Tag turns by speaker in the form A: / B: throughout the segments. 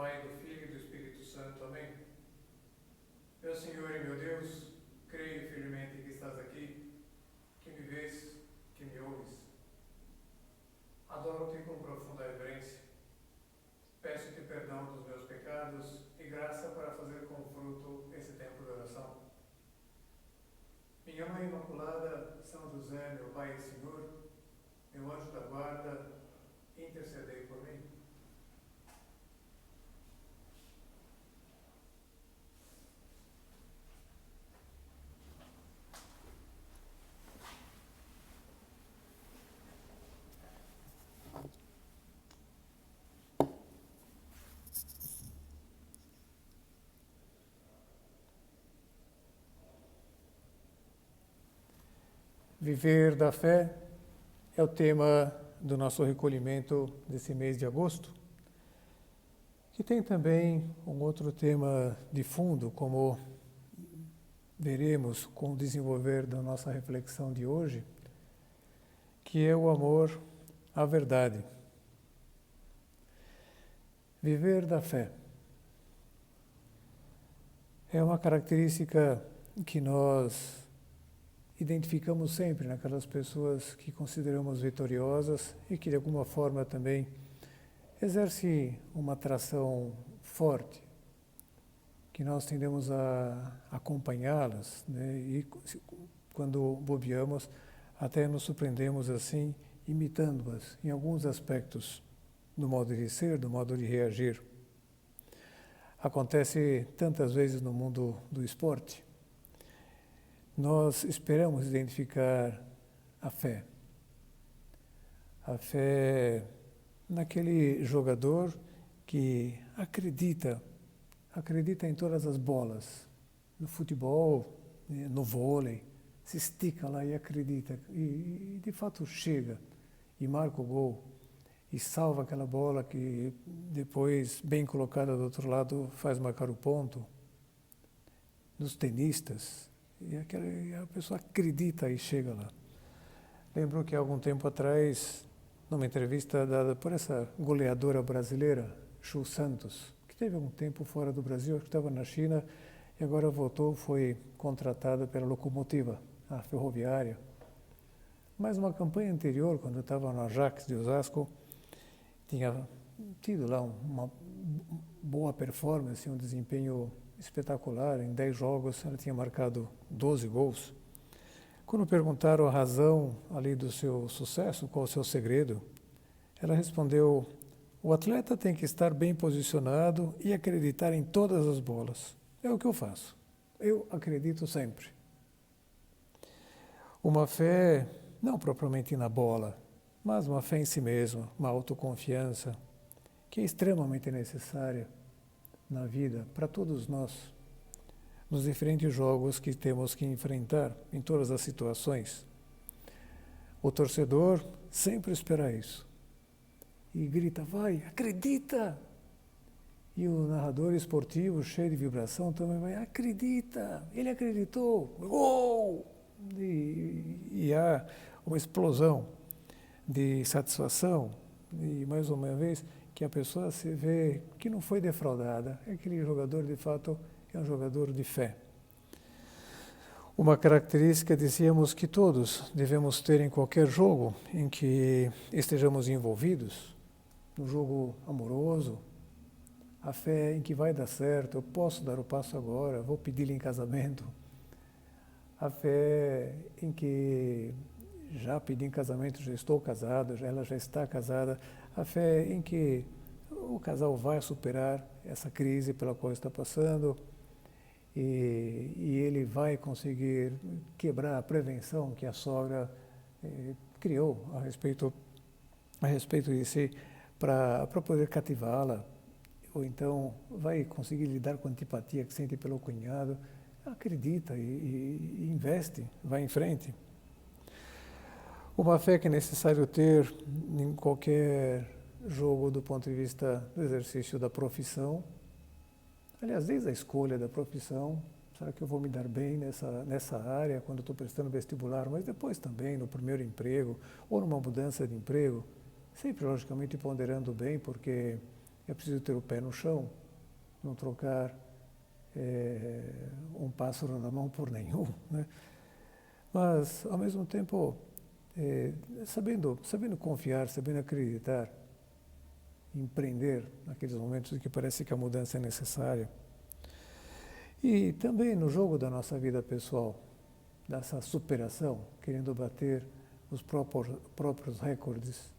A: Pai, do Filho e do Espírito Santo. Amém. Meu Senhor e meu Deus, creio firmemente que estás aqui, que me vês, que me ouves. Adoro-te com profunda reverência. Peço-te perdão dos meus pecados e graça para fazer com fruto esse tempo de oração. Minha Mãe Imaculada, São José, meu Pai e Senhor, meu anjo da guarda, intercedei por mim. Viver da fé é o tema do nosso recolhimento desse mês de agosto, que tem também um outro tema de fundo, como veremos com o desenvolver da nossa reflexão de hoje, que é o amor à verdade. Viver da fé é uma característica que nós identificamos sempre naquelas pessoas que consideramos vitoriosas e que de alguma forma também exerce uma atração forte, que nós tendemos a acompanhá-las, né? E quando bobeamos, até nos surpreendemos assim, imitando-as em alguns aspectos do modo de ser, do modo de reagir. Acontece tantas vezes no mundo do esporte. Nós esperamos identificar a fé. A fé naquele jogador que acredita em todas as bolas, no futebol, no vôlei, se estica lá e acredita, e de fato chega e marca o gol, e salva aquela bola que depois, bem colocada do outro lado, faz marcar o ponto. Nos tenistas, e a pessoa acredita e chega lá. Lembro que há algum tempo atrás, numa entrevista dada por essa goleadora brasileira, Chu Santos, que teve algum tempo fora do Brasil, que estava na China, e agora voltou, foi contratada pela Locomotiva, a ferroviária. Mas uma campanha anterior, quando eu estava no Ajax de Osasco, tinha tido lá uma boa performance, um desempenho espetacular. Em 10 jogos ela tinha marcado 12 gols. Quando perguntaram a razão ali do seu sucesso, qual o seu segredo, ela respondeu: o atleta tem que estar bem posicionado e acreditar em todas as bolas. É o que eu faço. Eu acredito sempre. Uma fé, não propriamente na bola, mas uma fé em si mesma, uma autoconfiança, que é extremamente necessária na vida para todos nós, nos diferentes jogos que temos que enfrentar, em todas as situações. O torcedor sempre espera isso e grita: vai, acredita! E o narrador esportivo, cheio de vibração, também vai: acredita! Ele acreditou! Gol! E há uma explosão de satisfação, e mais uma vez que a pessoa se vê que não foi defraudada. Aquele jogador, de fato, é um jogador de fé. Uma característica, dizíamos, que todos devemos ter em qualquer jogo em que estejamos envolvidos, no jogo amoroso, a fé em que vai dar certo, eu posso dar o passo agora, vou pedir-lhe em casamento. A fé em que já pedi em casamento, já estou casado, ela já está casada. A fé em que o casal vai superar essa crise pela qual está passando e ele vai conseguir quebrar a prevenção que a sogra criou a respeito de si para poder cativá-la, ou então vai conseguir lidar com a antipatia que sente pelo cunhado. Acredita e investe, vai em frente. Uma fé que é necessário ter em qualquer jogo do ponto de vista do exercício da profissão. Aliás, desde a escolha da profissão, será que eu vou me dar bem nessa área quando estou prestando vestibular, mas depois também no primeiro emprego ou numa mudança de emprego, sempre logicamente ponderando bem, porque é preciso ter o pé no chão, não trocar um pássaro na mão por nenhum, né? Mas, ao mesmo tempo, sabendo confiar, sabendo acreditar, empreender naqueles momentos em que parece que a mudança é necessária. E também no jogo da nossa vida pessoal, dessa superação, querendo bater os próprios recordes,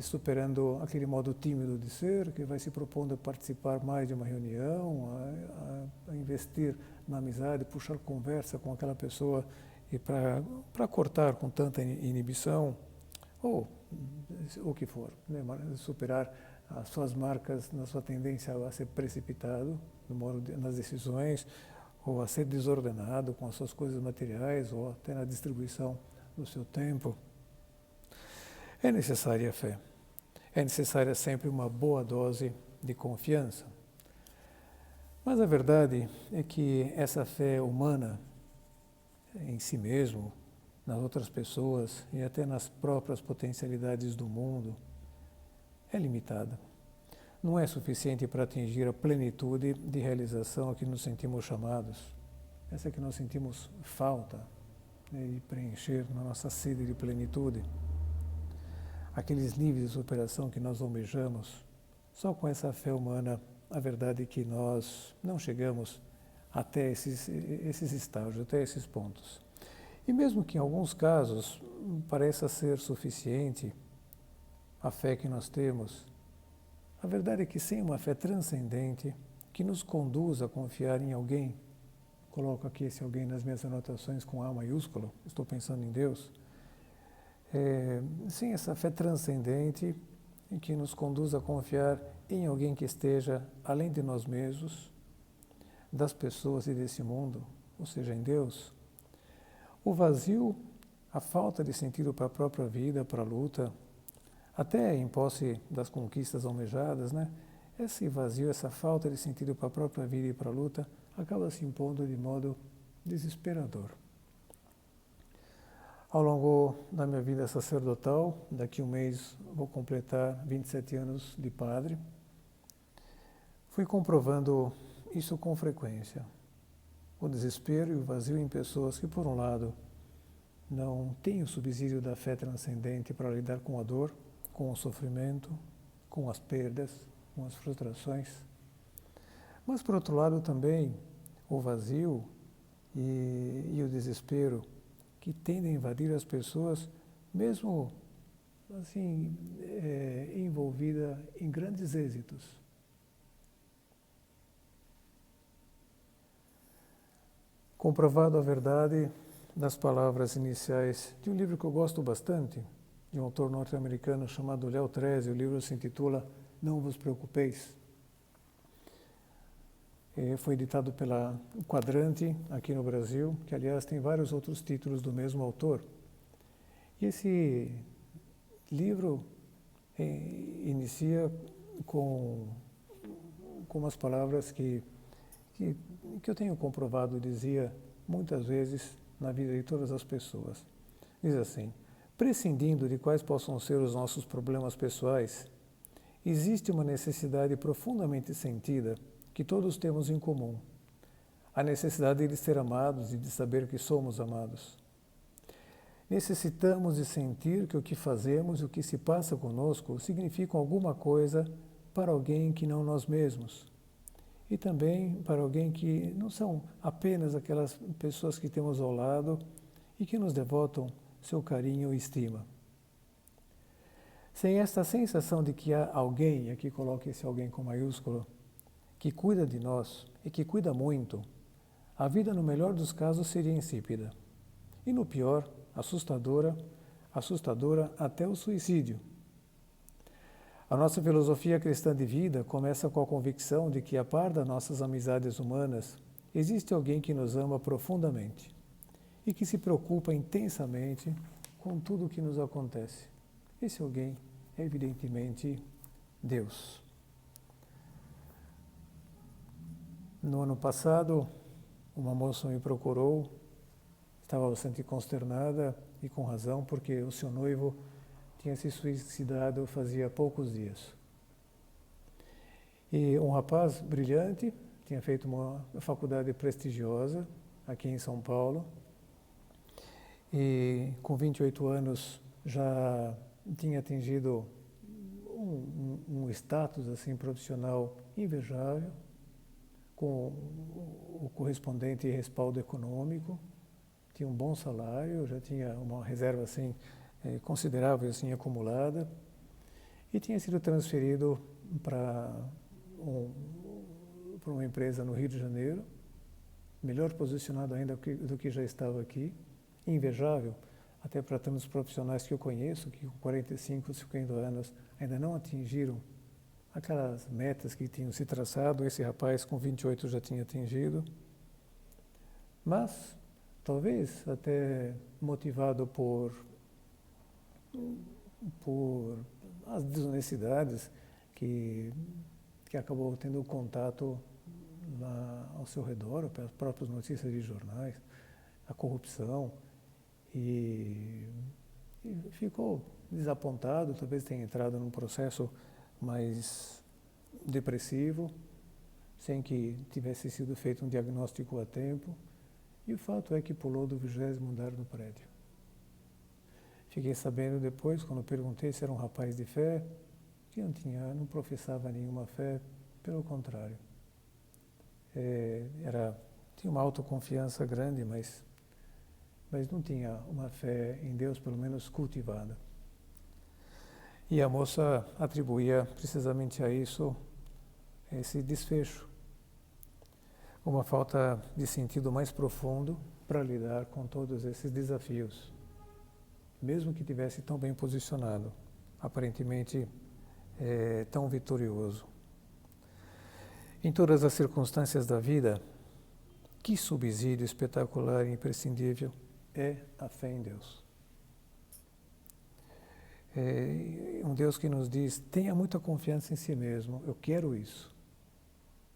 A: superando aquele modo tímido de ser, que vai se propondo a participar mais de uma reunião, a investir na amizade, puxar conversa com aquela pessoa e para cortar com tanta inibição, ou o que for, né? Superar as suas marcas na sua tendência a ser precipitado nas decisões, ou a ser desordenado com as suas coisas materiais, ou até na distribuição do seu tempo. É necessária a fé. É necessária sempre uma boa dose de confiança. Mas a verdade é que essa fé humana em si mesmo, nas outras pessoas e até nas próprias potencialidades do mundo é limitada. Não é suficiente para atingir a plenitude de realização a que nos sentimos chamados. Essa que nós sentimos falta, né, de preencher na nossa sede de plenitude. Aqueles níveis de superação que nós almejamos, só com essa fé humana, a verdade é que nós não chegamos até esses estágios, até esses pontos. E mesmo que em alguns casos pareça ser suficiente a fé que nós temos, a verdade é que sem uma fé transcendente que nos conduz a confiar em alguém, coloco aqui esse alguém nas minhas anotações com A maiúsculo, estou pensando em Deus, sem essa fé transcendente em que nos conduz a confiar em alguém que esteja além de nós mesmos, das pessoas e desse mundo, ou seja, em Deus, o vazio, a falta de sentido para a própria vida, para a luta, até em posse das conquistas almejadas, né? Esse vazio, essa falta de sentido para a própria vida e para a luta, acaba se impondo de modo desesperador. Ao longo da minha vida sacerdotal, daqui a um mês vou completar 27 anos de padre, fui comprovando isso com frequência. O desespero e o vazio em pessoas que, por um lado, não têm o subsídio da fé transcendente para lidar com a dor, com o sofrimento, com as perdas, com as frustrações. Mas, por outro lado, também o vazio e o desespero que tendem a invadir as pessoas, mesmo assim, envolvida em grandes êxitos. Comprovado a verdade das palavras iniciais de um livro que eu gosto bastante, de um autor norte-americano chamado Léo Treze. O livro se intitula Não Vos Preocupeis. Foi editado pela Quadrante, aqui no Brasil, que, aliás, tem vários outros títulos do mesmo autor. E esse livro inicia com umas palavras que eu tenho comprovado, dizia muitas vezes na vida de todas as pessoas. Diz assim: prescindindo de quais possam ser os nossos problemas pessoais, existe uma necessidade profundamente sentida que todos temos em comum: a necessidade de ser amados e de saber que somos amados. Necessitamos de sentir que o que fazemos e o que se passa conosco significam alguma coisa para alguém que não nós mesmos. E também para alguém que não são apenas aquelas pessoas que temos ao lado e que nos devotam seu carinho e estima. Sem esta sensação de que há alguém, e aqui coloque esse alguém com maiúsculo, que cuida de nós e que cuida muito, a vida no melhor dos casos seria insípida. E no pior, assustadora até o suicídio. A nossa filosofia cristã de vida começa com a convicção de que, a par das nossas amizades humanas, existe alguém que nos ama profundamente e que se preocupa intensamente com tudo o que nos acontece. Esse alguém é, evidentemente, Deus. No ano passado, uma moça me procurou, estava bastante consternada e com razão, porque o seu noivo tinha se suicidado fazia poucos dias. E um rapaz brilhante, tinha feito uma faculdade prestigiosa aqui em São Paulo, e com 28 anos já tinha atingido um status assim profissional invejável, com o correspondente respaldo econômico, tinha um bom salário, já tinha uma reserva assim considerável assim acumulada, e tinha sido transferido para uma empresa no Rio de Janeiro, melhor posicionado ainda do que já estava aqui, invejável, até para tantos profissionais que eu conheço, que com 45, 50 anos ainda não atingiram aquelas metas que tinham se traçado. Esse rapaz com 28 já tinha atingido, mas talvez até motivado por as desonestidades que acabou tendo contato lá ao seu redor, pelas próprias notícias de jornais, a corrupção, e ficou desapontado, talvez tenha entrado num processo mais depressivo, sem que tivesse sido feito um diagnóstico a tempo, e o fato é que pulou do 20º andar do prédio. Fiquei sabendo depois, quando perguntei se era um rapaz de fé, que não professava nenhuma fé, pelo contrário. Tinha uma autoconfiança grande, mas não tinha uma fé em Deus, pelo menos cultivada. E a moça atribuía precisamente a isso esse desfecho, uma falta de sentido mais profundo para lidar com todos esses desafios, mesmo que tivesse tão bem posicionado, aparentemente tão vitorioso. Em todas as circunstâncias da vida, que subsídio espetacular e imprescindível é a fé em Deus. Um Deus que nos diz: tenha muita confiança em si mesmo, eu quero isso.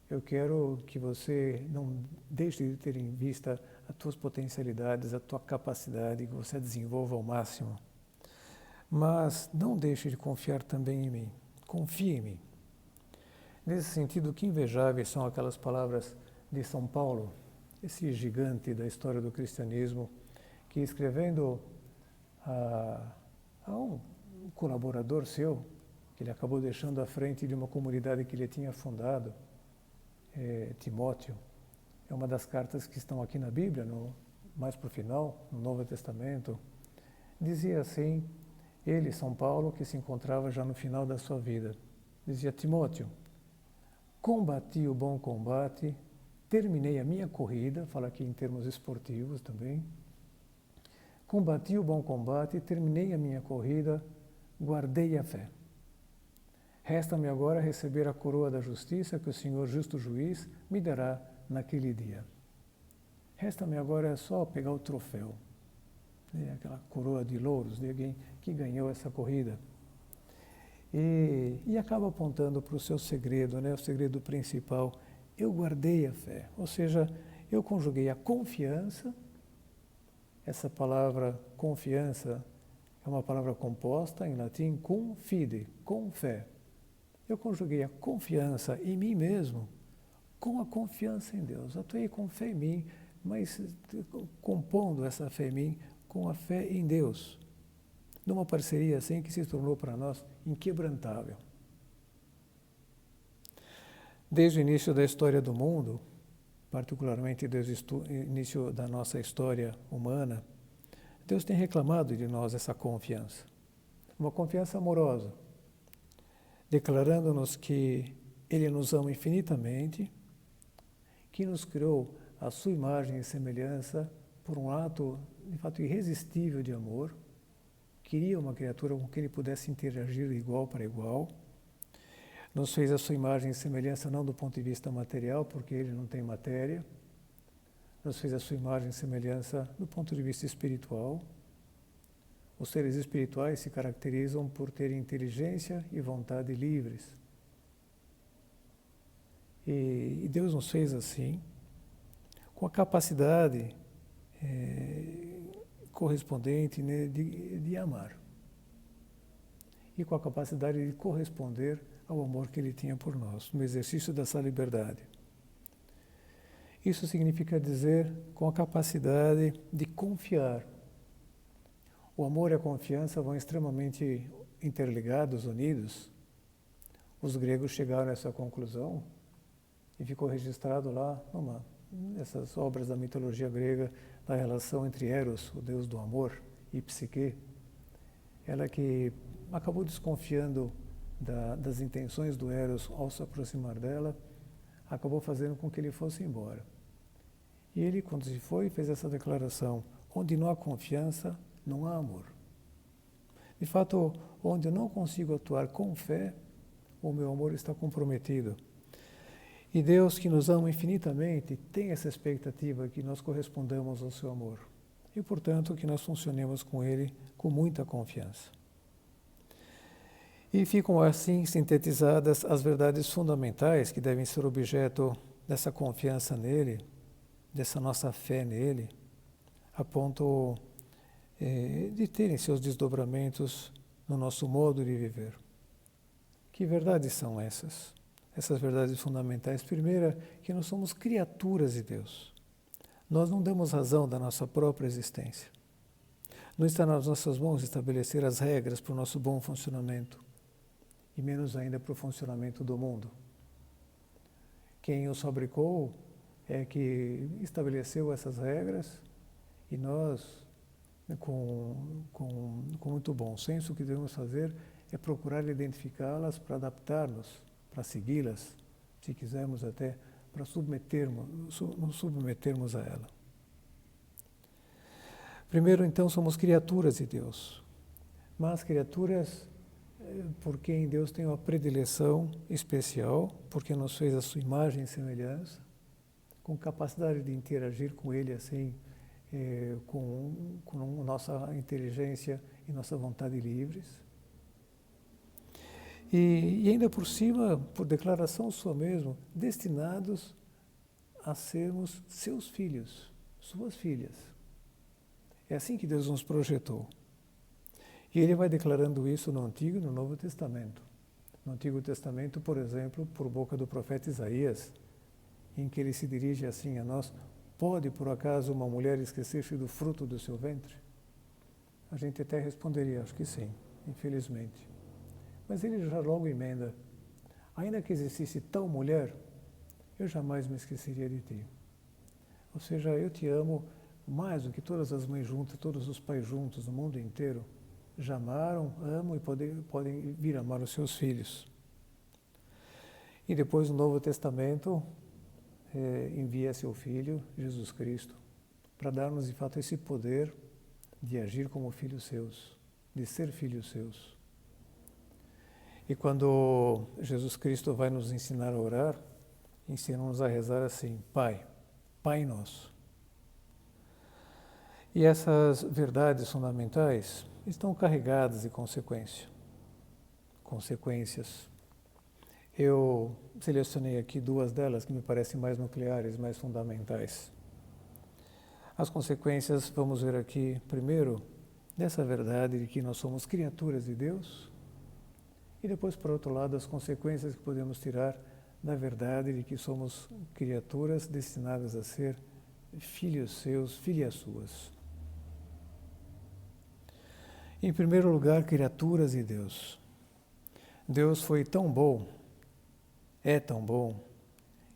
A: Eu quero que você não deixe de ter em vista as tuas potencialidades, a tua capacidade, que você a desenvolva ao máximo. Mas não deixe de confiar também em mim. Confie em mim. Nesse sentido, que invejáveis são aquelas palavras de São Paulo, esse gigante da história do cristianismo, que escrevendo a um colaborador seu, que ele acabou deixando à frente de uma comunidade que ele tinha fundado, Timóteo, é uma das cartas que estão aqui na Bíblia, mais para o final, no Novo Testamento, dizia assim, ele, São Paulo, que se encontrava já no final da sua vida, dizia: Timóteo, combati o bom combate, terminei a minha corrida, fala aqui em termos esportivos também, combati o bom combate, terminei a minha corrida, guardei a fé. Resta-me agora receber a coroa da justiça que o Senhor, justo juiz, me dará naquele dia. Resta-me agora só pegar o troféu, aquela coroa de louros de alguém que ganhou essa corrida. E acaba apontando para o seu segredo, o segredo principal: eu guardei a fé, ou seja, eu conjuguei a confiança. Essa palavra confiança é uma palavra composta em latim cum fide, com fé. Eu conjuguei a confiança em mim mesmo com a confiança em Deus. Atuei com fé em mim, mas compondo essa fé em mim com a fé em Deus, numa parceria assim que se tornou para nós inquebrantável. Desde o início da história do mundo, particularmente desde o início da nossa história humana, Deus tem reclamado de nós essa confiança, uma confiança amorosa, declarando-nos que Ele nos ama infinitamente, que nos criou à sua imagem e semelhança por um ato, de fato, irresistível de amor, queria uma criatura com quem Ele pudesse interagir de igual para igual, nos fez a sua imagem e semelhança não do ponto de vista material, porque Ele não tem matéria, nos fez a sua imagem e semelhança do ponto de vista espiritual. Os seres espirituais se caracterizam por terem inteligência e vontade livres. E Deus nos fez assim, com a capacidade correspondente, né, de amar. E com a capacidade de corresponder ao amor que ele tinha por nós, no exercício dessa liberdade. Isso significa dizer com a capacidade de confiar. O amor e a confiança vão extremamente interligados, unidos. Os gregos chegaram a essa conclusão e ficou registrado lá nessas obras da mitologia grega, da relação entre Eros, o deus do amor, e Psique. Ela que acabou desconfiando das intenções do Eros ao se aproximar dela, acabou fazendo com que ele fosse embora. E ele, quando se foi, fez essa declaração: onde não há confiança, não há amor. De fato, onde eu não consigo atuar com fé, o meu amor está comprometido. E Deus, que nos ama infinitamente, tem essa expectativa que nós correspondamos ao seu amor. E, portanto, que nós funcionemos com Ele com muita confiança. E ficam assim sintetizadas as verdades fundamentais que devem ser objeto dessa confiança nele, dessa nossa fé nele, a ponto de terem seus desdobramentos no nosso modo de viver. Que verdades são essas? Essas verdades fundamentais. Primeira, que nós somos criaturas de Deus. Nós não damos razão da nossa própria existência. Não está nas nossas mãos estabelecer as regras para o nosso bom funcionamento, e menos ainda para o funcionamento do mundo. Quem os fabricou é que estabeleceu essas regras, e nós, com muito bom senso, o que devemos fazer é procurar identificá-las para adaptar-nos, para segui-las, se quisermos até, para nos submetermos a ela. Primeiro, então, somos criaturas de Deus, mas criaturas por quem Deus tem uma predileção especial, porque nos fez a sua imagem e semelhança, com capacidade de interagir com Ele assim, com nossa inteligência e nossa vontade livres. E ainda por cima, por declaração sua mesmo, destinados a sermos seus filhos, suas filhas. É assim que Deus nos projetou. E Ele vai declarando isso no Antigo e no Novo Testamento. No Antigo Testamento, por exemplo, por boca do profeta Isaías, em que ele se dirige assim a nós: pode por acaso uma mulher esquecer-se do fruto do seu ventre? A gente até responderia: acho que sim, infelizmente. Mas ele já logo emenda: ainda que existisse tal mulher, eu jamais me esqueceria de ti. Ou seja, eu te amo mais do que todas as mães juntas, todos os pais juntos no mundo inteiro já amaram, amam e podem vir a amar os seus filhos. E depois, no Novo Testamento, envia seu Filho, Jesus Cristo, para dar-nos, de fato, esse poder de agir como filhos seus, de ser filhos seus. E quando Jesus Cristo vai nos ensinar a orar, ensina-nos a rezar assim: Pai, Pai nosso. E essas verdades fundamentais estão carregadas de consequências. Eu selecionei aqui duas delas que me parecem mais nucleares, mais fundamentais. As consequências, vamos ver aqui, primeiro, dessa verdade de que nós somos criaturas de Deus, e depois, por outro lado, as consequências que podemos tirar da verdade de que somos criaturas destinadas a ser filhos seus, filhas suas. Em primeiro lugar, criaturas de Deus. Deus foi tão bom, é tão bom,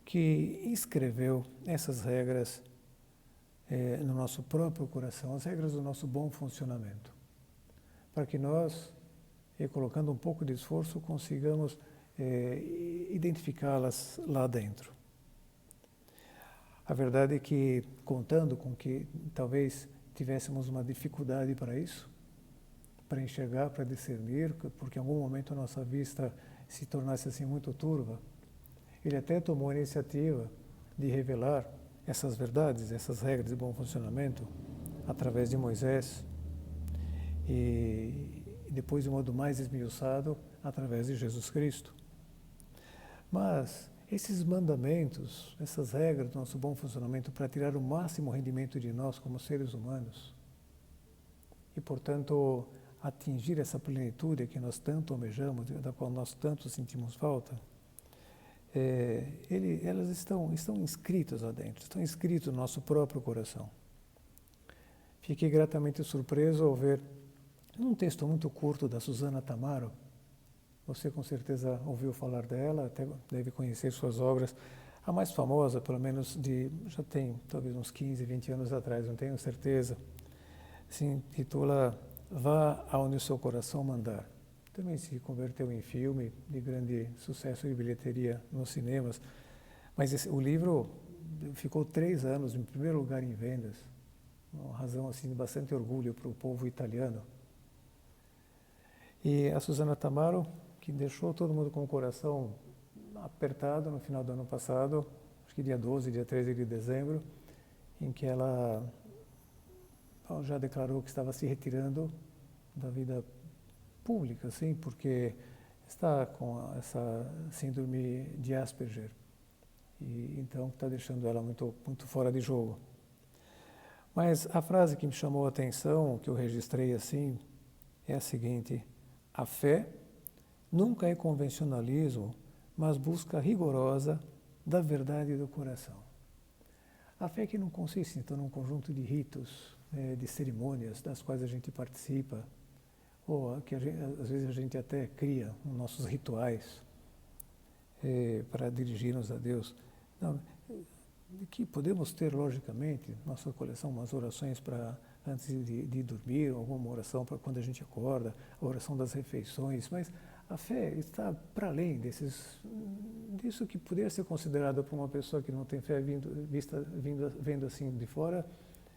A: que escreveu essas regras no nosso próprio coração, as regras do nosso bom funcionamento, para que nós, colocando um pouco de esforço, consigamos identificá-las lá dentro. A verdade é que, contando com que talvez tivéssemos uma dificuldade para isso, para enxergar, para discernir, porque em algum momento a nossa vista se tornasse assim muito turva, Ele até tomou a iniciativa de revelar essas verdades, essas regras de bom funcionamento, através de Moisés, e depois de modo mais esmiuçado, através de Jesus Cristo. Mas esses mandamentos, essas regras do nosso bom funcionamento para tirar o máximo rendimento de nós como seres humanos, e portanto atingir essa plenitude que nós tanto almejamos, da qual nós tanto sentimos falta, elas estão inscritas lá dentro, estão inscritas no nosso próprio coração. Fiquei gratamente surpreso ao ver um texto muito curto da Susana Tamaro. Você com certeza ouviu falar dela, até deve conhecer suas obras. A mais famosa, pelo menos, já tem talvez uns 15, 20 anos atrás, não tenho certeza, se intitula Vá aonde o seu coração mandar. Também se converteu em filme de grande sucesso e bilheteria nos cinemas. Mas o livro ficou 3 anos em primeiro lugar em vendas. Uma razão assim, de bastante orgulho para o povo italiano. E a Susana Tamaro, que deixou todo mundo com o coração apertado no final do ano passado, acho que dia 12, dia 13 de dezembro, em que ela já declarou que estava se retirando da vida pública, assim, porque está com essa síndrome de Asperger. E então está deixando ela muito, muito fora de jogo. Mas a frase que me chamou a atenção, que eu registrei assim, é a seguinte: a fé nunca é convencionalismo, mas busca rigorosa da verdade do coração. A fé que não consiste, então, num conjunto de ritos, de cerimônias das quais a gente participa, ou que às vezes a gente até cria nossos rituais para dirigir-nos a Deus. Não, que podemos ter, logicamente, nossa coleção, umas orações para antes de dormir, alguma oração para quando a gente acorda, a oração das refeições, mas a fé está para além disso que poderia ser considerado por uma pessoa que não tem fé vendo assim de fora,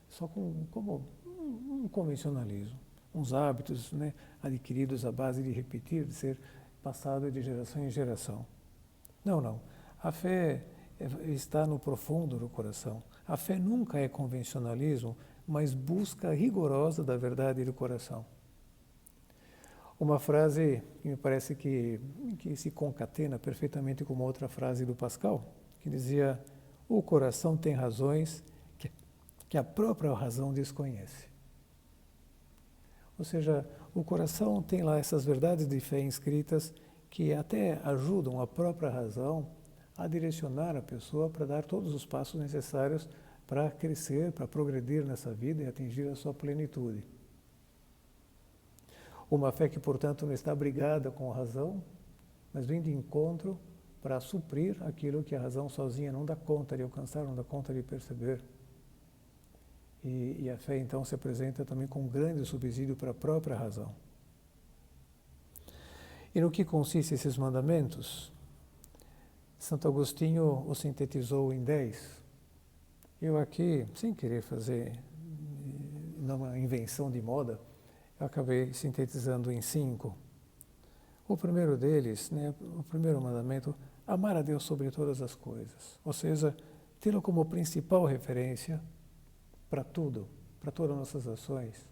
A: só como um convencionalismo, uns hábitos, né, adquiridos à base de repetir, de ser passado de geração em geração. Não. A fé está no profundo do coração. A fé nunca é convencionalismo, mas busca rigorosa da verdade do coração. Uma frase que me parece que se concatena perfeitamente com uma outra frase do Pascal, que dizia: o coração tem razões que a própria razão desconhece. Ou seja, o coração tem lá essas verdades de fé inscritas que até ajudam a própria razão a direcionar a pessoa para dar todos os passos necessários para crescer, para progredir nessa vida e atingir a sua plenitude. Uma fé que, portanto, não está brigada com a razão, mas vem de encontro para suprir aquilo que a razão sozinha não dá conta de alcançar, não dá conta de perceber. E a fé, então, se apresenta também com um grande subsídio para a própria razão. E no que consistem esses mandamentos? Santo Agostinho o sintetizou em 10. Eu aqui, sem querer fazer uma invenção de moda, eu acabei sintetizando em 5. O primeiro deles, né, o primeiro mandamento, amar a Deus sobre todas as coisas. Ou seja, tê-lo como principal referência para tudo, para todas as nossas ações.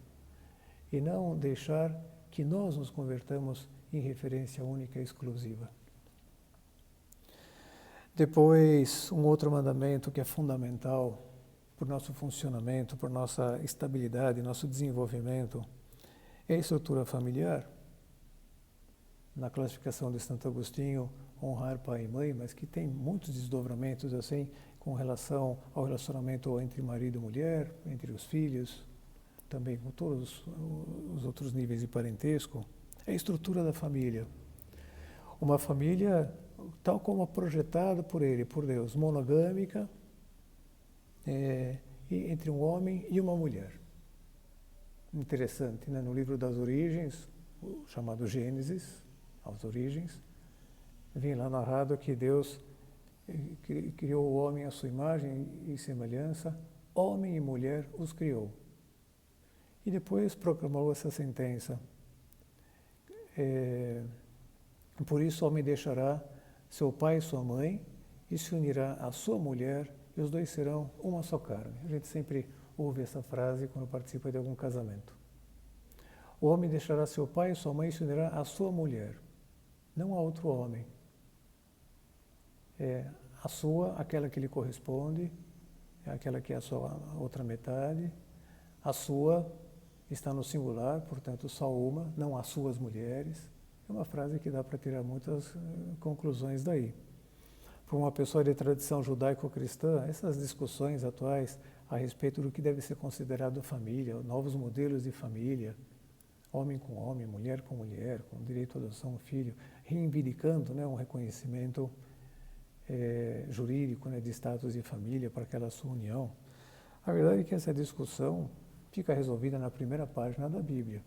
A: E não deixar que nós nos convertamos em referência única e exclusiva. Depois, um outro mandamento que é fundamental para o nosso funcionamento, para a nossa estabilidade, nosso desenvolvimento, é a estrutura familiar. Na classificação de Santo Agostinho, honrar pai e mãe, mas que tem muitos desdobramentos assim com relação ao relacionamento entre marido e mulher, entre os filhos, também com todos os outros níveis de parentesco. É a estrutura da família. Uma família tal como projetada por ele, por Deus, monogâmica, entre um homem e uma mulher. Interessante, né? No livro das origens, chamado Gênesis, as origens, vem lá narrado que Deus criou o homem à sua imagem e semelhança, homem e mulher os criou. E depois proclamou essa sentença. Por isso o homem deixará seu pai e sua mãe e se unirá à sua mulher e os dois serão uma só carne. A gente sempre ouve essa frase quando participa de algum casamento. O homem deixará seu pai e sua mãe e se unirá à sua mulher, não a outro homem. A sua, aquela que lhe corresponde, aquela que é a sua outra metade, a sua está no singular, portanto só uma, não as suas mulheres. É uma frase que dá para tirar muitas conclusões daí. Para uma pessoa de tradição judaico-cristã, essas discussões atuais a respeito do que deve ser considerado família, novos modelos de família, homem com homem, mulher com mulher, com direito à adoção, filho, reivindicando, né, um reconhecimento jurídico, né, de status de família para aquela sua união. A verdade é que essa discussão fica resolvida na primeira página da Bíblia.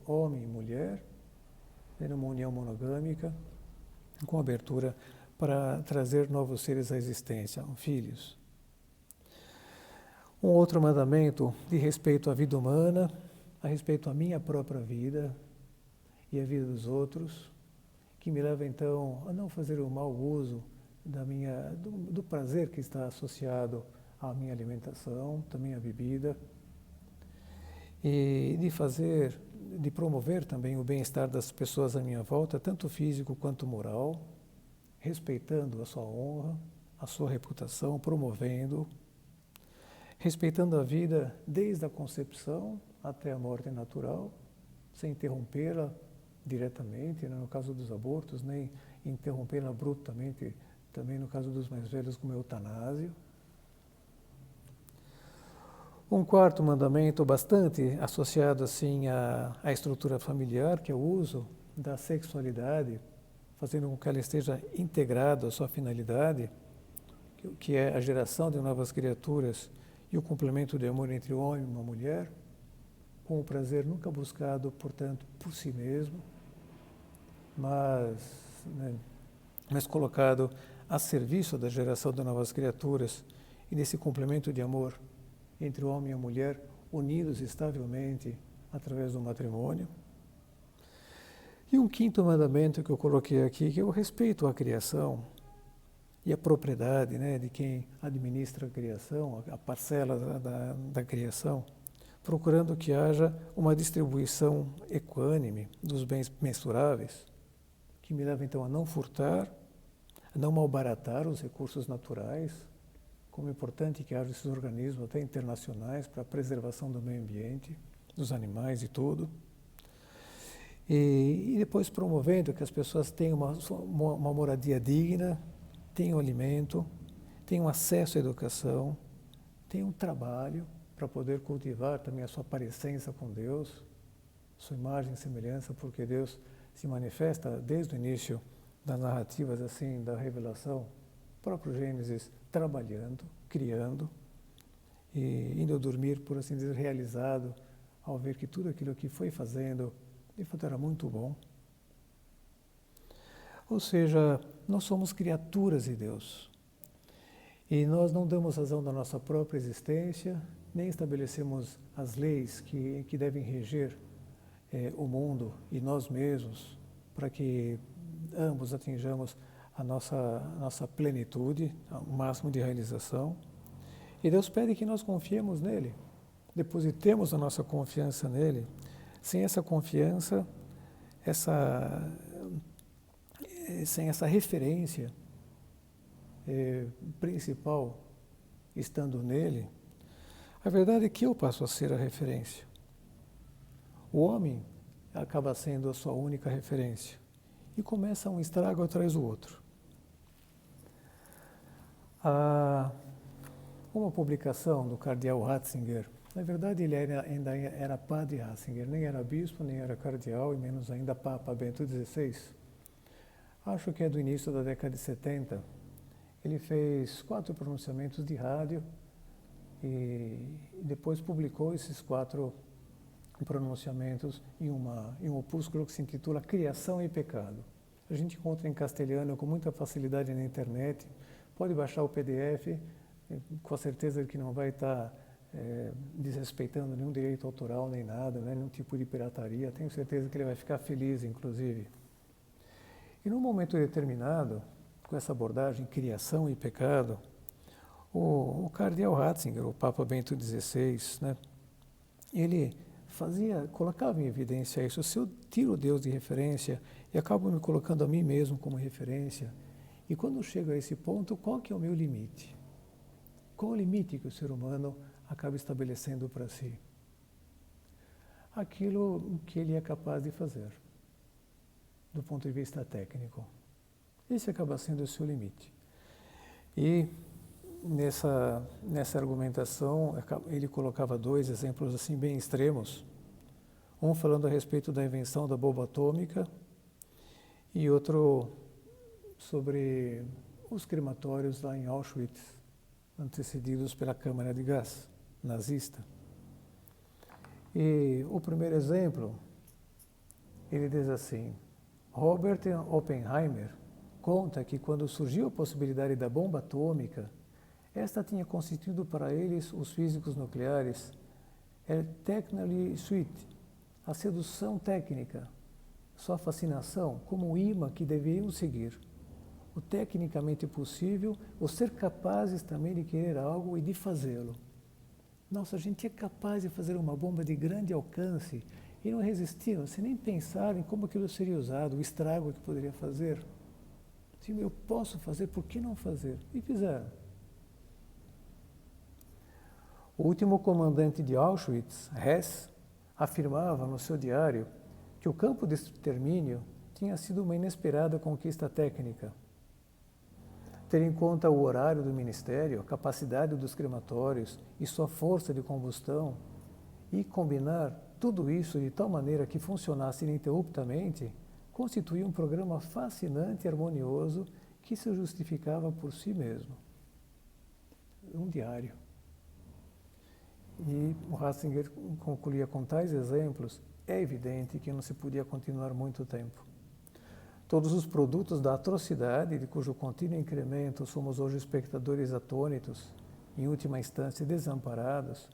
A: Homem e mulher, numa união monogâmica, com abertura para trazer novos seres à existência, filhos. Um outro mandamento de respeito à vida humana, a respeito à minha própria vida e à vida dos outros, que me leva então a não fazer o mau uso do prazer que está associado à minha alimentação, também à bebida, e de promover também o bem-estar das pessoas à minha volta, tanto físico quanto moral, respeitando a sua honra, a sua reputação, promovendo, respeitando a vida desde a concepção até a morte natural, sem interrompê-la diretamente, né, no caso dos abortos, nem interrompê-la abruptamente, também no caso dos mais velhos, como a eutanásia. Um quarto mandamento bastante associado assim à estrutura familiar, que é o uso da sexualidade, fazendo com que ela esteja integrada à sua finalidade, que é a geração de novas criaturas e o complemento de amor entre o homem e uma mulher, com o prazer nunca buscado, portanto, por si mesmo, mas colocado a serviço da geração de novas criaturas e desse complemento de amor entre o homem e a mulher, unidos estavelmente através do matrimônio. E um quinto mandamento que eu coloquei aqui, que é o respeito à criação e à propriedade, né, de quem administra a criação, a parcela da criação, procurando que haja uma distribuição equânime dos bens mensuráveis, que me leva então a não furtar, a não malbaratar os recursos naturais, como é importante que haja esses organismos até internacionais para a preservação do meio ambiente, dos animais e tudo. E depois promovendo que as pessoas tenham uma moradia digna, tenham alimento, tenham acesso à educação, tenham trabalho para poder cultivar também a sua parecência com Deus, sua imagem e semelhança, porque Deus se manifesta desde o início das narrativas assim da revelação, próprio Gênesis, trabalhando, criando e indo dormir, por assim dizer, realizado, ao ver que tudo aquilo que foi fazendo, de fato, era muito bom. Ou seja, nós somos criaturas de Deus e nós não damos razão da nossa própria existência, nem estabelecemos as leis que devem reger o mundo e nós mesmos, para que ambos atinjamos a nossa plenitude, o máximo de realização. E Deus pede que nós confiemos nele, depositemos a nossa confiança nele. Sem essa confiança, sem essa referência principal estando nele, a verdade é que eu passo a ser a referência. O homem acaba sendo a sua única referência e começa um estrago atrás do outro. Uma publicação do cardeal Ratzinger, na verdade ele ainda era padre Ratzinger, nem era bispo, nem era cardeal e menos ainda Papa Bento XVI. Acho que é do início da década de 70. Ele fez 4 pronunciamentos de rádio e depois publicou esses 4 pronunciamentos em um opúsculo que se intitula Criação e Pecado. A gente encontra em castelhano com muita facilidade na internet, pode baixar o PDF, com a certeza de que não vai estar desrespeitando nenhum direito autoral nem nada, né, nenhum tipo de pirataria. Tenho certeza que ele vai ficar feliz, inclusive. E num momento determinado, com essa abordagem, criação e pecado, o cardeal Ratzinger, o Papa Bento XVI, né, ele colocava em evidência isso. Se eu tiro Deus de referência e acabo me colocando a mim mesmo como referência, e quando eu chego a esse ponto, qual que é o meu limite? Qual o limite que o ser humano acaba estabelecendo para si? aquilo que ele é capaz de fazer, do ponto de vista técnico. Esse acaba sendo o seu limite. E nessa argumentação, ele colocava dois exemplos assim bem extremos, um falando a respeito da invenção da bomba atômica e outro sobre os crematórios lá em Auschwitz, antecedidos pela câmara de gás nazista. E o primeiro exemplo, ele diz assim: Robert Oppenheimer conta que quando surgiu a possibilidade da bomba atômica, esta tinha constituído para eles, os físicos nucleares, a technically sweet, a sedução técnica, sua fascinação como um imã que deveriam seguir, o tecnicamente possível, o ser capazes também de querer algo e de fazê-lo. Nossa, a gente é capaz de fazer uma bomba de grande alcance e não resistiram, sem nem pensar em como aquilo seria usado, o estrago que poderia fazer. Sim, eu posso fazer, por que não fazer? E fizeram. O último comandante de Auschwitz, Hess, afirmava no seu diário que o campo de extermínio tinha sido uma inesperada conquista técnica. Ter em conta o horário do ministério, a capacidade dos crematórios e sua força de combustão e combinar tudo isso de tal maneira que funcionasse ininterruptamente, constituía um programa fascinante e harmonioso que se justificava por si mesmo. Um diário. E o Ratzinger concluía com tais exemplos, é evidente que não se podia continuar muito tempo. Todos os produtos da atrocidade, de cujo contínuo incremento somos hoje espectadores atônitos, em última instância desamparados,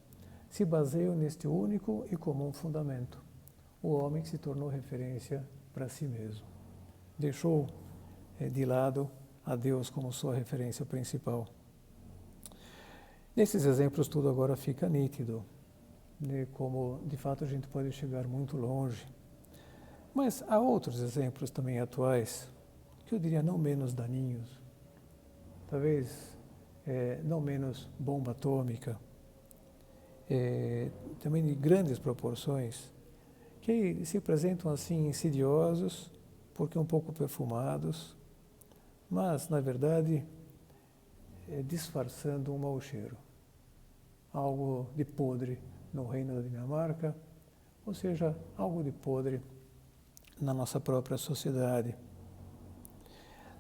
A: se baseiam neste único e comum fundamento: o homem que se tornou referência para si mesmo. Deixou de lado a Deus como sua referência principal. Nesses exemplos tudo agora fica nítido, né, como de fato a gente pode chegar muito longe. Mas há outros exemplos também atuais, que eu diria não menos daninhos, talvez não menos bomba atômica, também de grandes proporções, que se apresentam assim insidiosos, porque um pouco perfumados, mas na verdade disfarçando um mau cheiro, algo de podre no reino da Dinamarca, ou seja, algo de podre na nossa própria sociedade.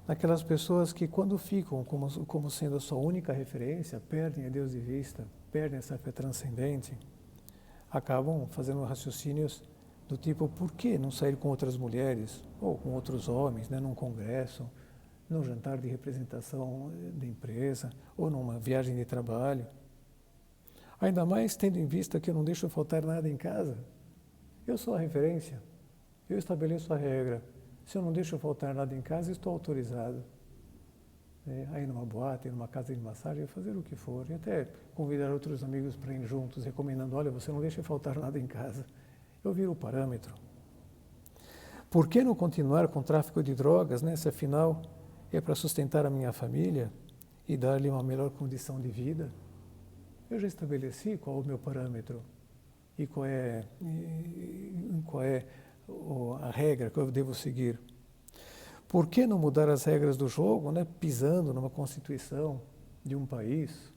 A: Naquelas pessoas que, quando ficam como sendo a sua única referência, perdem a Deus de vista, perdem essa fé transcendente, acabam fazendo raciocínios do tipo: por que não sair com outras mulheres ou com outros homens, né, num congresso, num jantar de representação da empresa ou numa viagem de trabalho? Ainda mais tendo em vista que eu não deixo faltar nada em casa. Eu sou a referência. Eu estabeleço a regra. Se eu não deixo faltar nada em casa, estou autorizado. Aí numa boate, numa casa de massagem, fazer o que for. E até convidar outros amigos para ir juntos, recomendando: olha, você não deixa faltar nada em casa. Eu viro o parâmetro. Por que não continuar com o tráfico de drogas, né? Se afinal é para sustentar a minha família e dar-lhe uma melhor condição de vida? Eu já estabeleci qual é o meu parâmetro e qual é a regra que eu devo seguir. Por que não mudar as regras do jogo, né, pisando numa constituição de um país,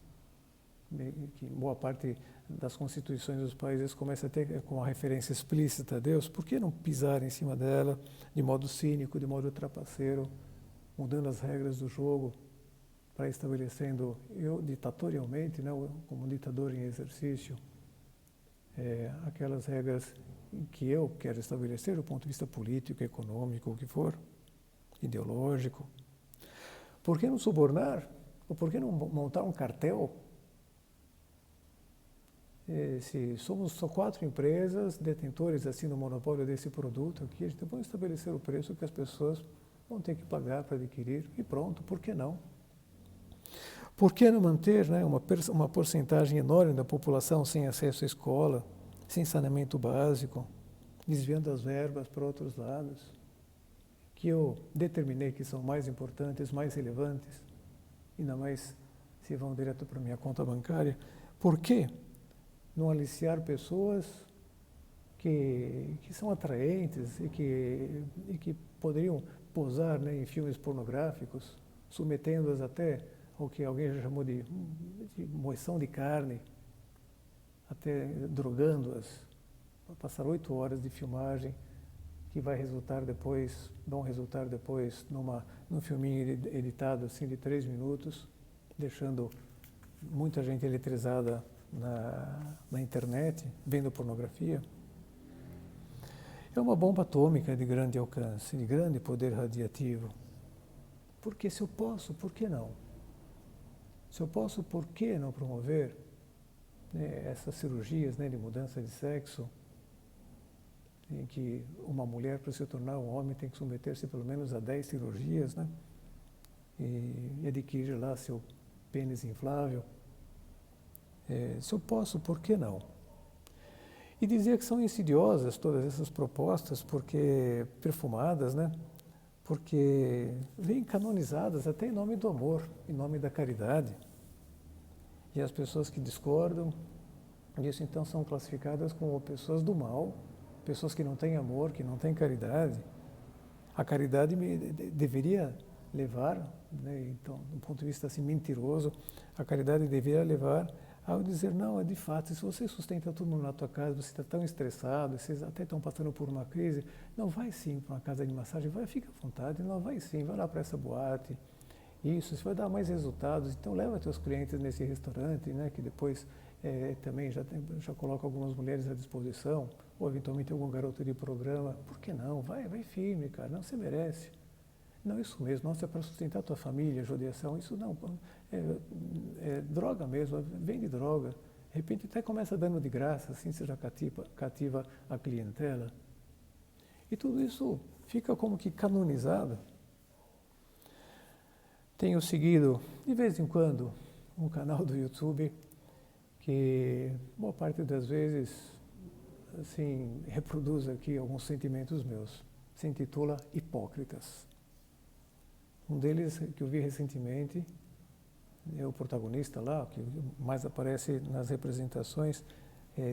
A: que boa parte das constituições dos países começa a ter com a referência explícita a Deus? Por que não pisar em cima dela de modo cínico, de modo trapaceiro, mudando as regras do jogo, para estabelecendo, eu ditatorialmente, né, como ditador em exercício, aquelas regras que eu quero estabelecer do ponto de vista político, econômico, o que for, ideológico? Por que não subornar? Ou por que não montar um cartel? Se somos só 4 empresas detentores assim do monopólio desse produto aqui, a gente pode estabelecer o preço que as pessoas vão ter que pagar para adquirir e pronto, por que não? Por que não manter, né, uma porcentagem enorme da população sem acesso à escola, sem saneamento básico, desviando as verbas para outros lados, que eu determinei que são mais importantes, mais relevantes, ainda mais se vão direto para a minha conta bancária? Por que não aliciar pessoas que são atraentes e que poderiam posar, né, em filmes pornográficos, submetendo-as até ao que alguém já chamou de moição de carne, até drogando-as, para passar 8 horas de filmagem, que vai resultar depois, num filminho editado assim de 3 minutos, deixando muita gente eletrizada na internet, vendo pornografia. É uma bomba atômica de grande alcance, de grande poder radiativo. Porque se eu posso, por que não? Se eu posso, por que não promover, né, essas cirurgias, né, de mudança de sexo, em que uma mulher, para se tornar um homem, tem que submeter-se pelo menos a 10 cirurgias, né, e adquirir lá seu pênis inflável. Se eu posso, por que não? E dizer que são insidiosas todas essas propostas, porque perfumadas, né? Porque vêm canonizadas até em nome do amor, em nome da caridade. E as pessoas que discordam disso, então, são classificadas como pessoas do mal, pessoas que não têm amor, que não têm caridade. A caridade deveria levar, né, então, do ponto de vista assim, mentiroso, a caridade deveria levar ao dizer, não, é de fato, se você sustenta todo mundo na tua casa, você está tão estressado, vocês até estão passando por uma crise, não, vai sim para uma casa de massagem, vai, fica à vontade, não, vai sim, vai lá para essa boate, isso vai dar mais resultados, então leva teus clientes nesse restaurante, né, que depois também já coloca algumas mulheres à disposição, ou eventualmente algum garoto de programa, por que não? Vai firme, cara, não, você merece. Não, isso mesmo, nossa, é para sustentar a tua família, judiação, isso não, droga mesmo, vende droga. De repente até começa dando de graça, assim você já cativa a clientela. E tudo isso fica como que canonizado. Tenho seguido, de vez em quando, um canal do YouTube que, boa parte das vezes, assim, reproduz aqui alguns sentimentos meus. Se intitula Hipócritas. Um deles, que eu vi recentemente, é o protagonista lá, que mais aparece nas representações,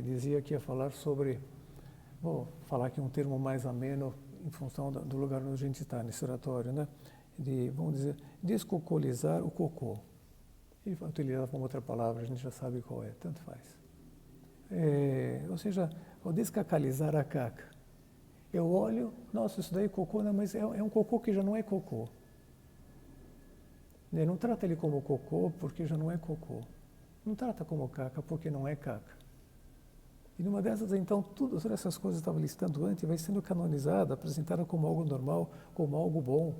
A: dizia que ia falar sobre, vou falar aqui um termo mais ameno em função do lugar onde a gente está, nesse oratório, né? Vamos dizer, descocolizar o cocô. Ele utilizava uma outra palavra, a gente já sabe qual é, tanto faz. Ou seja, o descacalizar a caca. Eu olho, nossa, isso daí é cocô, não, mas é um cocô que já não é cocô. Não trata ele como cocô, porque já não é cocô. Não trata como caca, porque não é caca. E numa dessas, então, todas essas coisas que eu estava listando antes, vai sendo canonizada, apresentada como algo normal, como algo bom.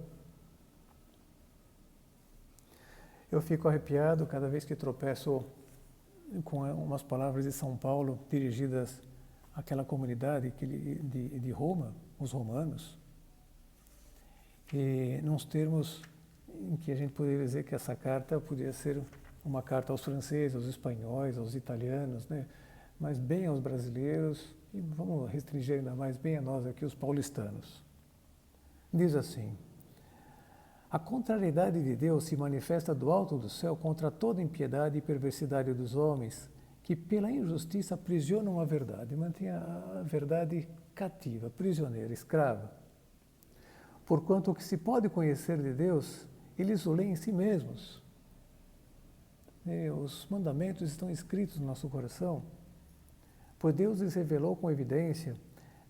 A: Eu fico arrepiado cada vez que tropeço com umas palavras de São Paulo dirigidas àquela comunidade de Roma, os romanos, e nos termos em que a gente poderia dizer que essa carta podia ser uma carta aos franceses, aos espanhóis, aos italianos, né? Mas bem aos brasileiros, e vamos restringir ainda mais bem a nós aqui, os paulistanos. Diz assim: a contrariedade de Deus se manifesta do alto do céu contra toda impiedade e perversidade dos homens, que pela injustiça aprisionam a verdade, mantêm a verdade cativa, prisioneira, escrava. Porquanto o que se pode conhecer de Deus, eles o leem em si mesmos. Os mandamentos estão escritos no nosso coração, pois Deus lhes revelou com evidência,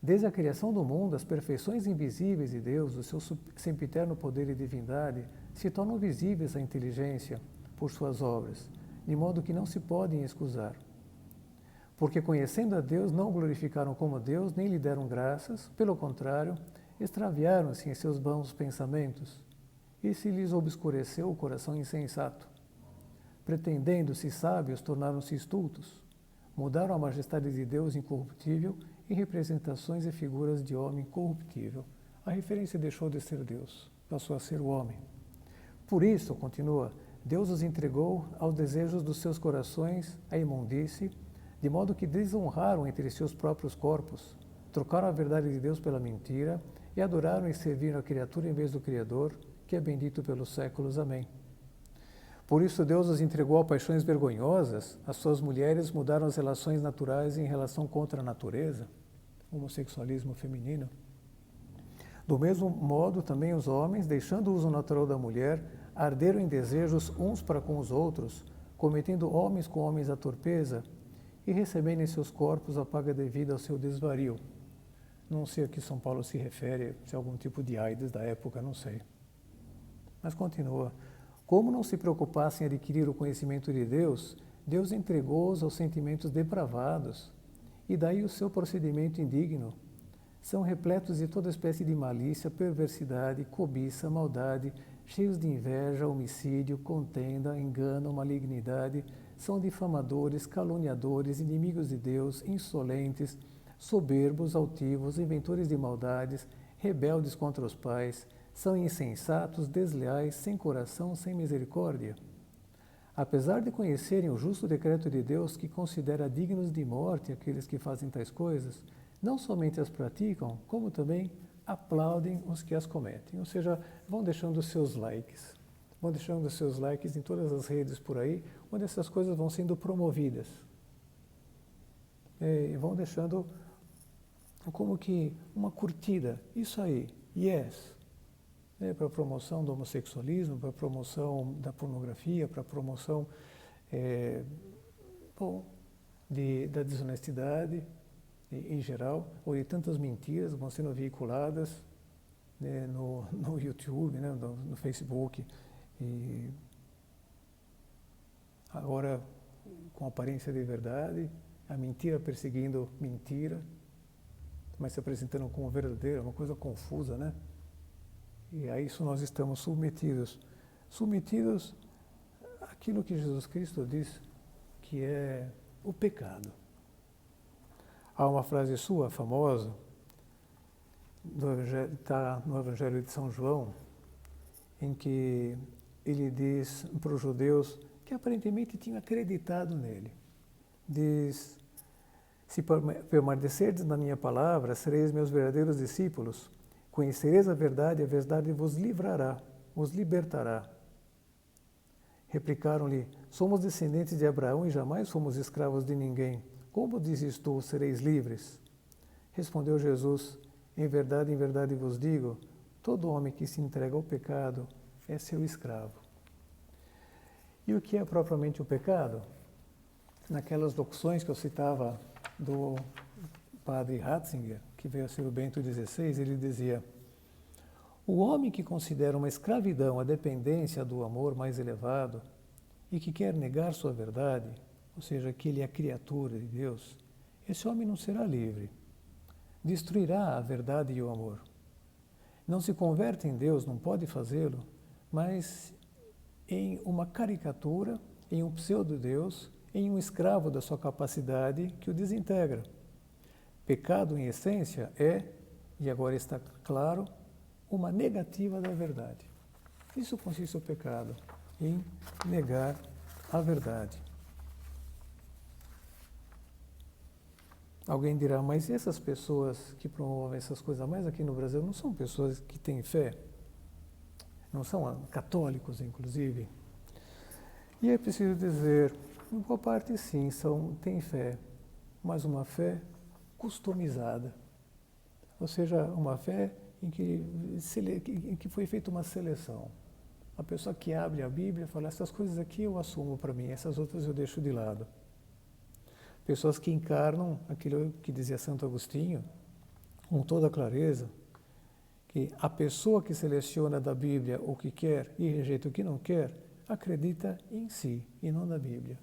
A: desde a criação do mundo, as perfeições invisíveis de Deus, o seu sempiterno poder e divindade, se tornam visíveis à inteligência por suas obras, de modo que não se podem excusar. Porque conhecendo a Deus, não o glorificaram como Deus, nem lhe deram graças, pelo contrário, extraviaram-se em seus vãos pensamentos, e se lhes obscureceu o coração insensato. Pretendendo-se sábios, tornaram-se estultos, mudaram a majestade de Deus incorruptível em representações e figuras de homem corruptível. A referência deixou de ser Deus, passou a ser o homem. Por isso, continua, Deus os entregou aos desejos dos seus corações, à imundície, de modo que desonraram entre seus próprios corpos, trocaram a verdade de Deus pela mentira e adoraram e serviram a criatura em vez do Criador, que é bendito pelos séculos. Amém. Por isso Deus os entregou a paixões vergonhosas, as suas mulheres mudaram as relações naturais em relação contra a natureza. homossexualismo feminino. Do mesmo modo, também os homens, deixando o uso natural da mulher, arderam em desejos uns para com os outros, cometendo homens com homens a torpeza e recebendo em seus corpos a paga devida ao seu desvario. Não sei a que São Paulo se refere, se é algum tipo de AIDS da época, não sei. Mas continua. Como não se preocupassem em adquirir o conhecimento de Deus, Deus entregou-os aos sentimentos depravados, e daí o seu procedimento indigno. São repletos de toda espécie de malícia, perversidade, cobiça, maldade, cheios de inveja, homicídio, contenda, engano, malignidade, são difamadores, caluniadores, inimigos de Deus, insolentes, soberbos, altivos, inventores de maldades, rebeldes contra os pais, são insensatos, desleais, sem coração, sem misericórdia. Apesar de conhecerem o justo decreto de Deus que considera dignos de morte aqueles que fazem tais coisas, não somente as praticam, como também aplaudem os que as cometem. Ou seja, vão deixando os seus likes. Vão deixando os seus likes em todas as redes por aí, onde essas coisas vão sendo promovidas. Vão deixando como que uma curtida. Isso aí, yes. Para a promoção do homossexualismo, para a promoção da pornografia, para a promoção da desonestidade em geral, ou de tantas mentiras que vão sendo veiculadas no YouTube, no Facebook, e agora com aparência de verdade, a mentira perseguindo mentira, mas se apresentando como verdadeira, uma coisa confusa, né? E a isso nós estamos submetidos àquilo que Jesus Cristo diz que é o pecado. Há uma frase sua, famosa, está no Evangelho de São João, em que ele diz para os judeus que aparentemente tinham acreditado nele. Diz, se permanecerdes na minha palavra, sereis meus verdadeiros discípulos, conhecereis a verdade vos livrará, vos libertará. Replicaram-lhe, somos descendentes de Abraão e jamais fomos escravos de ninguém. Como dizes tu, sereis livres? Respondeu Jesus, em verdade vos digo, todo homem que se entrega ao pecado é seu escravo. E o que é propriamente o pecado? Naquelas locuções que eu citava do padre Ratzinger, que veio a ser o Bento XVI, ele dizia, o homem que considera uma escravidão a dependência do amor mais elevado e que quer negar sua verdade, ou seja, que ele é criatura de Deus, esse homem não será livre. Destruirá a verdade e o amor. Não se converte em Deus, não pode fazê-lo, mas em uma caricatura, em um pseudo-Deus, em um escravo da sua capacidade que o desintegra. Pecado, em essência, e agora está claro, uma negativa da verdade. Isso consiste o pecado, em negar a verdade. Alguém dirá, mas essas pessoas que promovem essas coisas mais aqui no Brasil não são pessoas que têm fé? Não são católicos, inclusive? E é preciso dizer, em boa parte sim, têm fé, mas uma fé customizada. Ou seja, uma fé em que foi feita uma seleção. A pessoa que abre a Bíblia fala, essas coisas aqui eu assumo para mim, essas outras eu deixo de lado. Pessoas que encarnam aquilo que dizia Santo Agostinho, com toda clareza, que a pessoa que seleciona da Bíblia o que quer e rejeita o que não quer, acredita em si e não na Bíblia.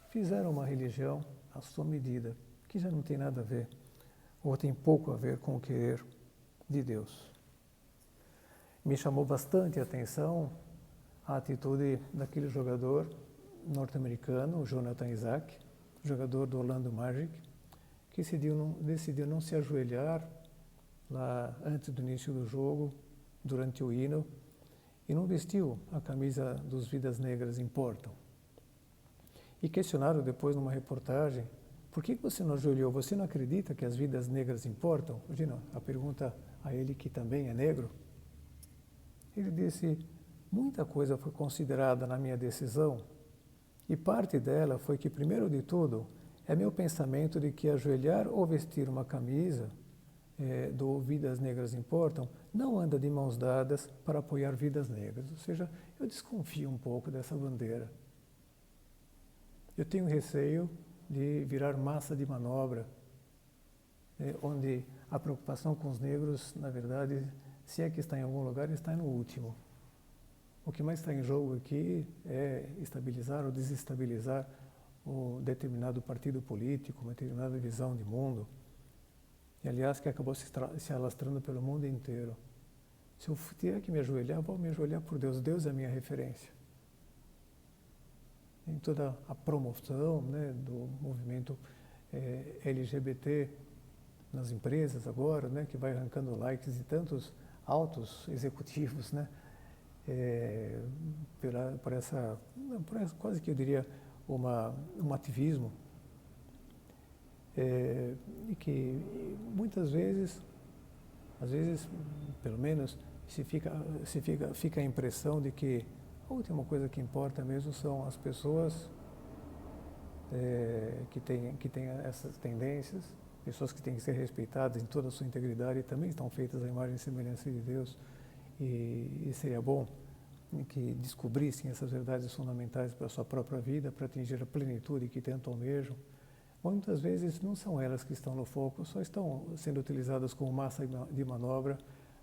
A: Fizeram uma religião à sua medida, que já não tem nada a ver, ou tem pouco a ver com o querer de Deus. Me chamou bastante a atenção a atitude daquele jogador norte-americano, o Jonathan Isaac, jogador do Orlando Magic, que decidiu não se ajoelhar lá antes do início do jogo, durante o hino, e não vestiu a camisa dos Vidas Negras Importam. E questionaram depois numa reportagem, por que você não ajoelhou? Você não acredita que as vidas negras importam? Imagina, a pergunta a ele que também é negro. Ele disse, muita coisa foi considerada na minha decisão, e parte dela foi que, primeiro de tudo, é meu pensamento de que ajoelhar ou vestir uma camisa do Vidas Negras Importam não anda de mãos dadas para apoiar vidas negras. Ou seja, eu desconfio um pouco dessa bandeira. Eu tenho receio de virar massa de manobra, onde a preocupação com os negros, na verdade, se é que está em algum lugar, está no último. O que mais está em jogo aqui é estabilizar ou desestabilizar um determinado partido político, uma determinada visão de mundo, e aliás que acabou se alastrando pelo mundo inteiro. Se eu tiver que me ajoelhar, vou me ajoelhar por Deus. Deus é a minha referência. Em toda a promoção, né, do movimento LGBT nas empresas agora, né, que vai arrancando likes de tantos altos executivos, né, por essa quase que eu diria um ativismo, e que muitas vezes, às vezes, pelo menos, fica a impressão de que a última coisa que importa mesmo são as pessoas que têm essas tendências, pessoas que têm que ser respeitadas em toda a sua integridade e também estão feitas à imagem e semelhança de Deus. E seria bom que descobrissem essas verdades fundamentais para a sua própria vida, para atingir a plenitude que tanto almejam. Muitas vezes não são elas que estão no foco, só estão sendo utilizadas como massa de manobra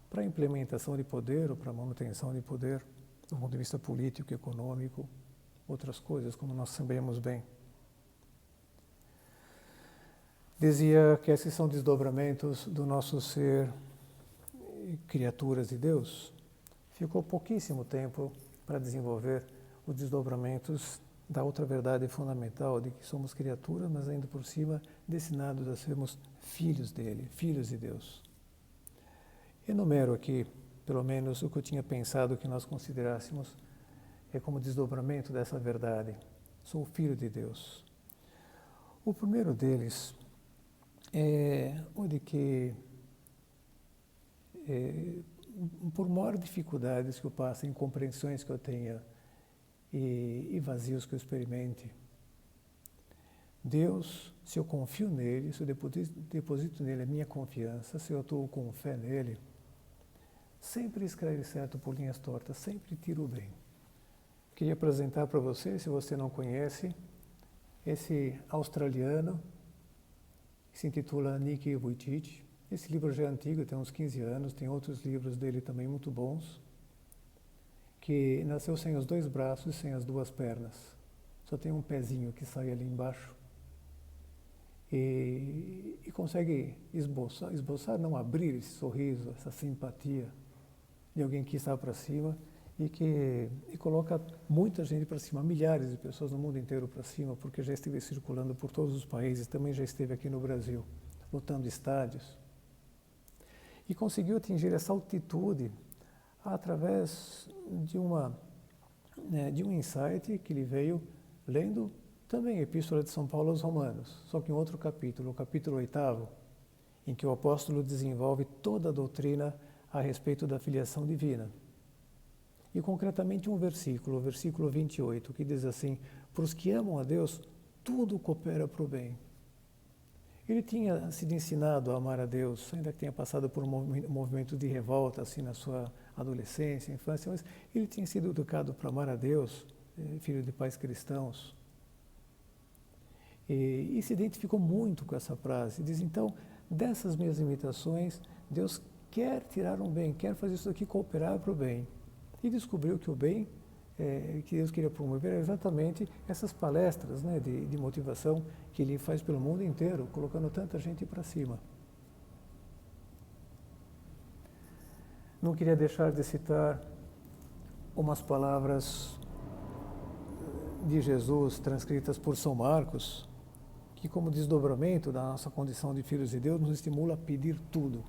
A: para a implementação de poder ou para a manutenção de poder, do ponto de vista político, econômico, outras coisas, como nós sabemos bem. Dizia que esses são desdobramentos do nosso ser, criaturas de Deus. Ficou pouquíssimo tempo para desenvolver os desdobramentos da outra verdade fundamental, de que somos criaturas, mas ainda por cima destinados a sermos filhos dele, filhos de Deus. Enumero aqui, pelo menos, o que eu tinha pensado que nós considerássemos como desdobramento dessa verdade. Sou filho de Deus. O primeiro deles é o de que, por maior dificuldades que eu passe, incompreensões que eu tenha e vazios que eu experimente, Deus, se eu confio nele, se eu deposito nele a minha confiança, se eu atuo com fé nele, sempre escreve certo por linhas tortas, sempre tira o bem. Queria apresentar para você, se você não conhece, esse australiano que se intitula Nick Vujicic. Esse livro já é antigo, tem uns 15 anos, tem outros livros dele também muito bons, que nasceu sem os dois braços e sem as duas pernas. Só tem um pezinho que sai ali embaixo. E consegue esboçar, não abrir esse sorriso, essa simpatia de alguém que está para cima e coloca muita gente para cima, milhares de pessoas no mundo inteiro para cima, porque já esteve circulando por todos os países, também já esteve aqui no Brasil, lotando estádios. E conseguiu atingir essa altitude através de um insight que lhe veio lendo também a Epístola de São Paulo aos Romanos, só que em outro capítulo, o capítulo 8º, em que o apóstolo desenvolve toda a doutrina a respeito da filiação divina. E concretamente um versículo, o versículo 28, que diz assim: para os que amam a Deus, tudo coopera para o bem. Ele tinha sido ensinado a amar a Deus, ainda que tenha passado por um movimento de revolta assim na sua adolescência, infância, mas ele tinha sido educado para amar a Deus, filho de pais cristãos. E se identificou muito com essa frase. Diz, então, dessas minhas limitações, Deus quer tirar um bem, quer fazer isso aqui cooperar para o bem. E descobriu que o bem que Deus queria promover era exatamente essas palestras, né, de motivação que ele faz pelo mundo inteiro, colocando tanta gente para cima. Não queria deixar de citar umas palavras de Jesus transcritas por São Marcos, que como desdobramento da nossa condição de filhos de Deus, nos estimula a pedir tudo,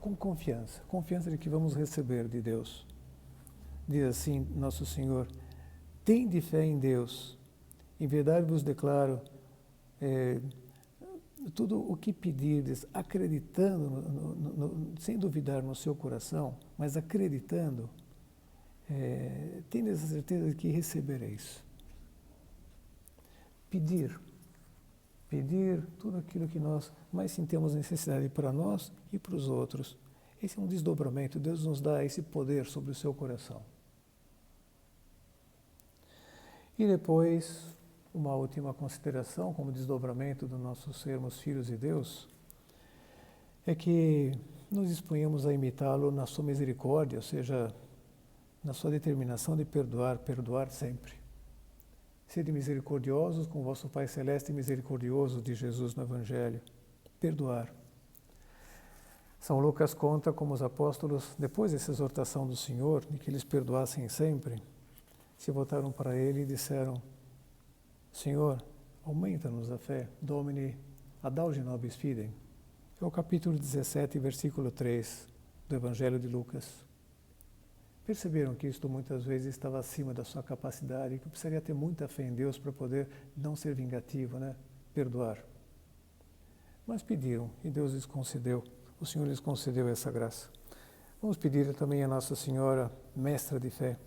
A: com confiança, confiança de que vamos receber de Deus. Diz assim nosso Senhor: tende fé em Deus, em verdade vos declaro, tudo o que pedirdes, acreditando, sem duvidar no seu coração, mas acreditando, tendes a certeza de que recebereis. Pedir. pedir tudo aquilo que nós mais sentimos necessidade para nós e para os outros. Esse é um desdobramento, Deus nos dá esse poder sobre o seu coração. E depois, uma última consideração, como desdobramento do nosso sermos filhos de Deus, é que nos disponhamos a imitá-lo na sua misericórdia, ou seja, na sua determinação de perdoar sempre. Sede misericordiosos com o vosso Pai Celeste misericordioso de Jesus no Evangelho. Perdoar. São Lucas conta como os apóstolos, depois dessa exortação do Senhor, de que eles perdoassem sempre, se voltaram para ele e disseram: Senhor, aumenta-nos a fé, Domini, adauge nobis fidem. É o capítulo 17, versículo 3 do Evangelho de Lucas. Perceberam que isto muitas vezes estava acima da sua capacidade, que precisaria ter muita fé em Deus para poder não ser vingativo, perdoar. Mas pediram e Deus lhes concedeu, o Senhor lhes concedeu essa graça. Vamos pedir também a Nossa Senhora, mestra de fé,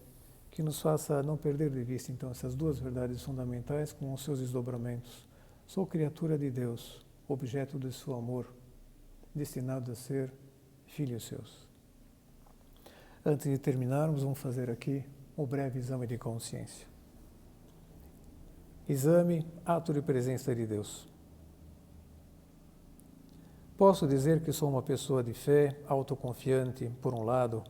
A: que nos faça não perder de vista então essas duas verdades fundamentais com os seus desdobramentos. Sou criatura de Deus, objeto de seu amor, destinado a ser filhos seus. Antes de terminarmos, vamos fazer aqui um breve exame de consciência. Exame, ato de presença de Deus. Posso dizer que sou uma pessoa de fé, autoconfiante, por um lado,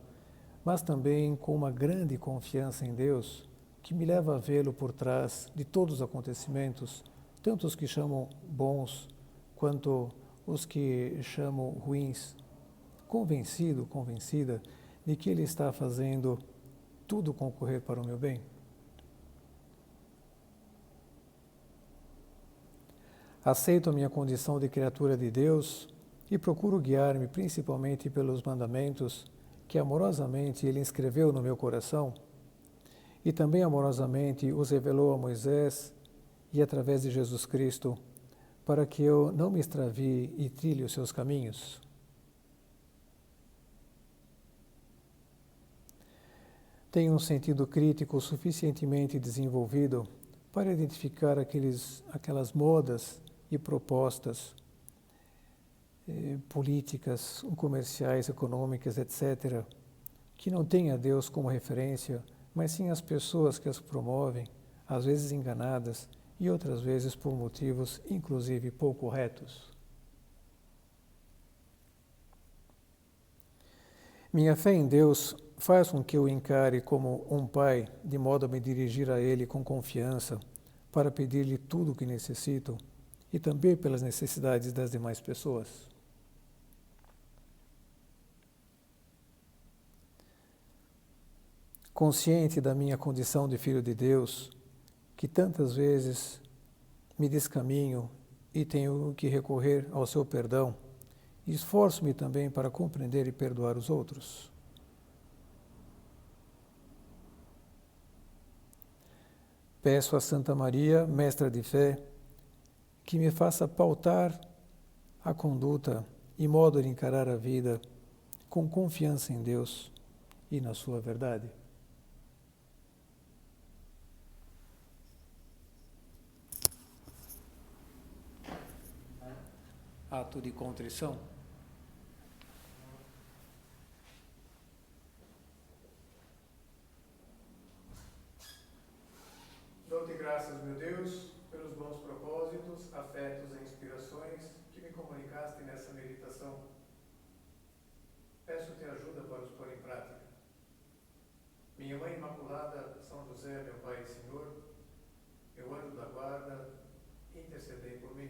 A: mas também com uma grande confiança em Deus, que me leva a vê-lo por trás de todos os acontecimentos, tanto os que chamam bons, quanto os que chamam ruins, convencida de que Ele está fazendo tudo concorrer para o meu bem. Aceito a minha condição de criatura de Deus e procuro guiar-me principalmente pelos mandamentos que amorosamente Ele inscreveu no meu coração e também amorosamente os revelou a Moisés e através de Jesus Cristo, para que eu não me extravie e trilhe os seus caminhos. Tenho um sentido crítico suficientemente desenvolvido para identificar aquelas modas e propostas políticas, comerciais, econômicas, etc., que não têm a Deus como referência, mas sim as pessoas que as promovem, às vezes enganadas e outras vezes por motivos, inclusive, pouco retos. Minha fé em Deus faz com que eu o encare como um pai, de modo a me dirigir a Ele com confiança, para pedir-lhe tudo o que necessito e também pelas necessidades das demais pessoas. Consciente da minha condição de filho de Deus, que tantas vezes me descaminho e tenho que recorrer ao seu perdão, esforço-me também para compreender e perdoar os outros. Peço a Santa Maria, mestra de fé, que me faça pautar a conduta e modo de encarar a vida com confiança em Deus e na sua verdade. Ato de contrição. Dou-te graças, meu Deus, pelos bons propósitos, afetos e inspirações que me comunicaste nessa meditação. Peço-te ajuda para os pôr em prática. Minha Mãe Imaculada, São José, meu Pai e Senhor, meu anjo da guarda, intercedei por mim.